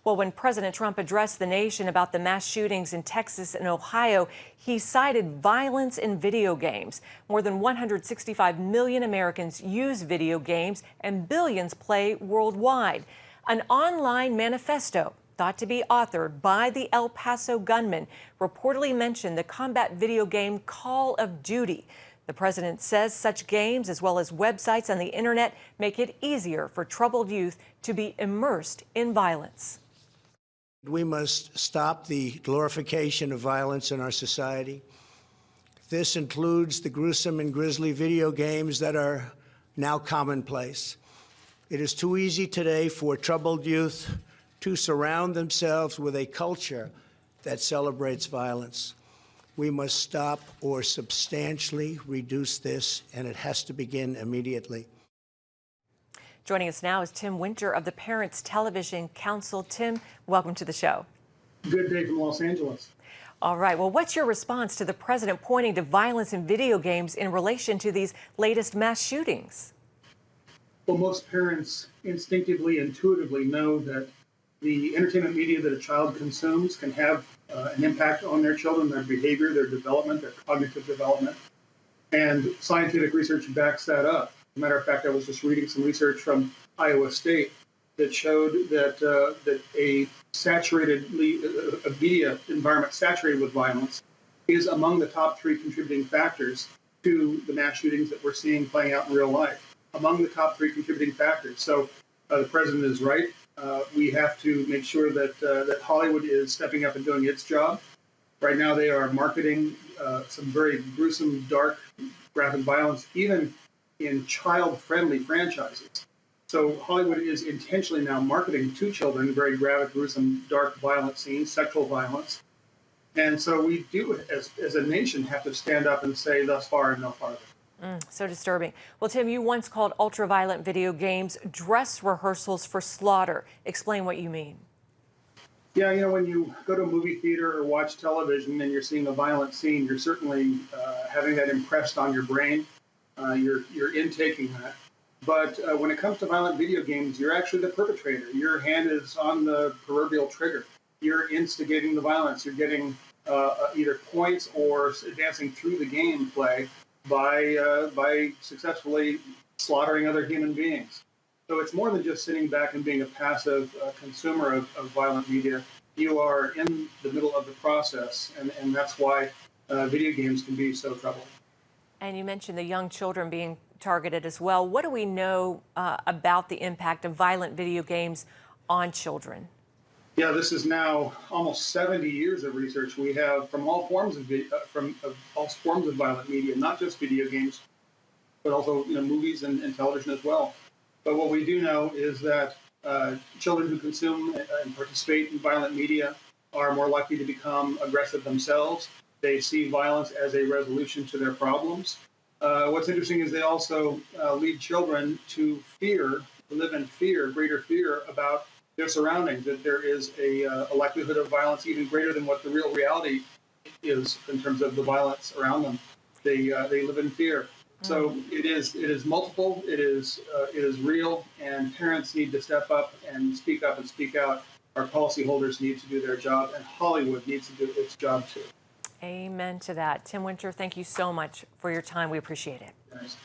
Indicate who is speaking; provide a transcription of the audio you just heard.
Speaker 1: Well, when President Trump addressed the nation about the mass shootings in Texas and Ohio, he cited violence in video games. More than 165 million Americans use video games and billions play worldwide. An online manifesto thought to be authored by the El Paso gunman reportedly mentioned the combat video game Call of Duty. The president says such games, as well as websites on the internet, make it easier for troubled youth to be immersed in violence.
Speaker 2: We must stop the glorification of violence in our society. This includes the gruesome and grisly video games that are now commonplace. It is too easy today for troubled youth to surround themselves with a culture that celebrates violence. We must stop or substantially reduce this, and it has to begin immediately.
Speaker 1: Joining us now is Tim Winter of the Parents Television Council. Tim, welcome to the show.
Speaker 3: Good day from Los Angeles.
Speaker 1: All right. Well, what's your response to the president pointing to violence in video games in relation to these latest mass shootings?
Speaker 3: Well, most parents instinctively, intuitively know that the entertainment media that a child consumes can have an impact on their children, their behavior, their development, their cognitive development. And scientific research backs that up. As a matter of fact, I was just reading some research from Iowa State that showed that a media environment saturated with violence is among the top 3 contributing factors to the mass shootings that we're seeing playing out in real life. Among the top 3 contributing factors. So the president is right. We have to make sure that Hollywood is stepping up and doing its job. Right now, they are marketing some very gruesome, dark, graphic violence, even in child-friendly franchises. So Hollywood is intentionally now marketing to children very graphic, gruesome, dark, violent scenes, sexual violence. And so we do, as a nation, have to stand up and say, thus far and no farther.
Speaker 1: So disturbing. Well, Tim, you once called ultraviolent video games dress rehearsals for slaughter. Explain what you mean.
Speaker 3: Yeah, when you go to a movie theater or watch television and you're seeing a violent scene, you're certainly having that impressed on your brain. You're intaking that. But when it comes to violent video games, you're actually the perpetrator. Your hand is on the proverbial trigger. You're instigating the violence. You're getting either points or advancing through the gameplay by successfully slaughtering other human beings. So it's more than just sitting back and being a passive consumer of violent media. You are in the middle of the process, and that's why video games can be so troubling.
Speaker 1: And you mentioned the young children being targeted as well. What do we know about the impact of violent video games on children?
Speaker 3: Yeah, this is now almost 70 years of research we have from all forms of violent media, not just video games, but also movies and television as well. But what we do know is that children who consume and participate in violent media are more likely to become aggressive themselves. They see violence as a resolution to their problems. What's interesting is they also lead children to live in fear, greater fear about their surroundings, that there is a likelihood of violence even greater than what the real reality is in terms of the violence around them. They live in fear. So it is multiple, it is real, and parents need to step up and speak out. Our policyholders need to do their job, and Hollywood needs to do its job too.
Speaker 1: Amen to that. Tim Winter, thank you so much for your time. We appreciate it.
Speaker 3: Nice.